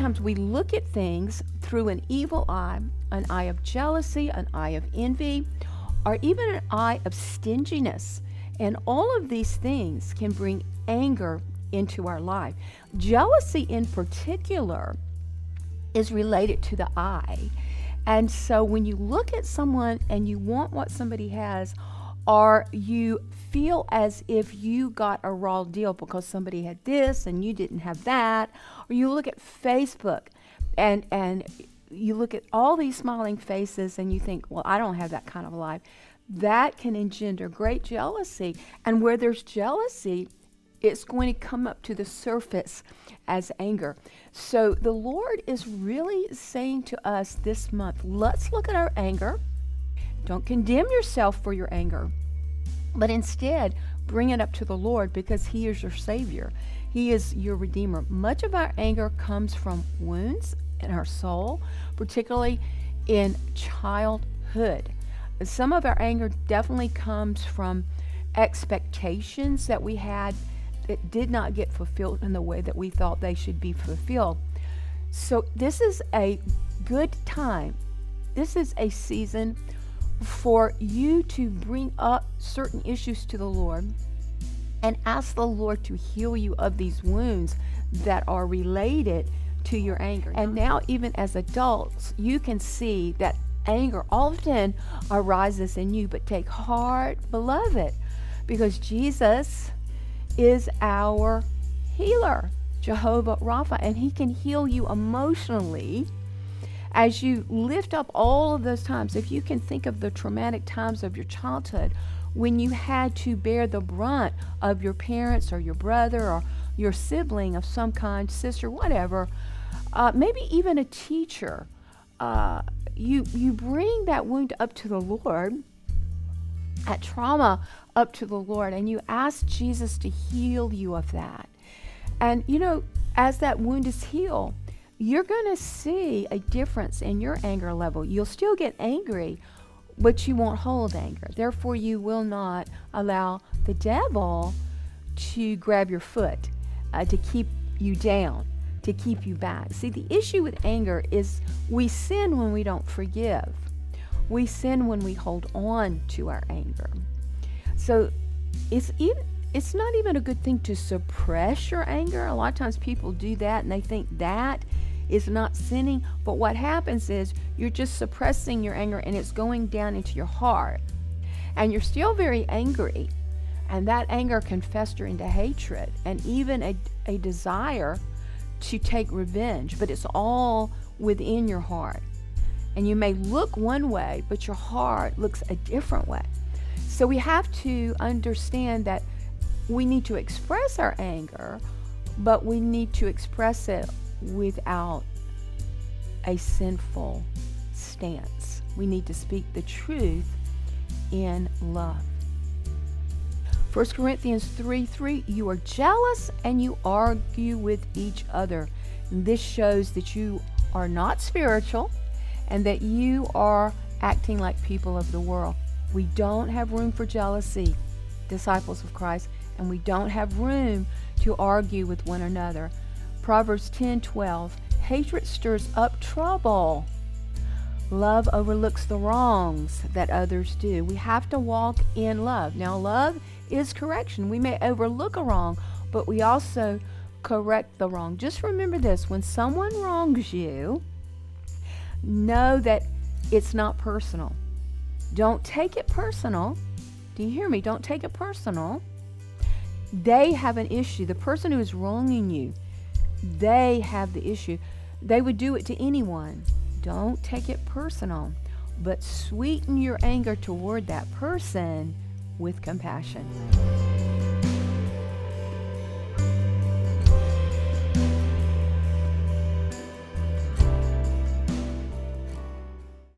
times we look at things through an evil eye, an eye of jealousy, an eye of envy, or even an eye of stinginess. And all of these things can bring anger into our life. Jealousy in particular is related to the eye. And so when you look at someone and you want what somebody has, or you feel as if you got a raw deal because somebody had this and you didn't have that, or you look at Facebook and you look at all these smiling faces and you think, well, I don't have that kind of life, that can engender great jealousy. And where there's jealousy, it's going to come up to the surface as anger. So the Lord is really saying to us this month, let's look at our anger. Don't condemn yourself for your anger, but instead bring it up to the Lord, because He is your Savior. He is your Redeemer. Much of our anger comes from wounds in our soul, particularly in childhood. Some of our anger definitely comes from expectations that we had that did not get fulfilled in the way that we thought they should be fulfilled. So this is a good time. This is a season for you to bring up certain issues to the Lord and ask the Lord to heal you of these wounds that are related to your anger. And now, even as adults, you can see that anger often arises in you, but take heart, beloved, because Jesus is our healer, Jehovah Rapha, and He can heal you emotionally. As you lift up all of those times, if you can think of the traumatic times of your childhood when you had to bear the brunt of your parents or your brother or your sibling of some kind, sister, whatever, maybe even a teacher, you bring that wound up to the Lord, that trauma up to the Lord, and you ask Jesus to heal you of that. And as that wound is healed, you're going to see a difference in your anger level. You'll still get angry, but you won't hold anger. Therefore, you will not allow the devil to grab your foot, to keep you down, to keep you back. See, the issue with anger is we sin when we don't forgive. We sin when we hold on to our anger. So it's not even a good thing to suppress your anger. A lot of times people do that and they think that is not sinning, but what happens is you're just suppressing your anger and it's going down into your heart. And you're still very angry, and that anger can fester into hatred and even a desire to take revenge, but it's all within your heart. And you may look one way, but your heart looks a different way. So we have to understand that we need to express our anger, but we need to express it without a sinful stance. We need to speak the truth in love. 1 Corinthians 3:3, you are jealous and you argue with each other. And this shows that you are not spiritual and that you are acting like people of the world. We don't have room for jealousy, disciples of Christ, and we don't have room to argue with one another. Proverbs 10:12, hatred stirs up trouble. Love overlooks the wrongs that others do. We have to walk in love. Now, love is correction. We may overlook a wrong, but we also correct the wrong. Just remember this: when someone wrongs you, know that it's not personal. Don't take it personal. Do you hear me? Don't take it personal. They have an issue. The person who is wronging you, they have the issue. They would do it to anyone. Don't take it personal, but sweeten your anger toward that person with compassion.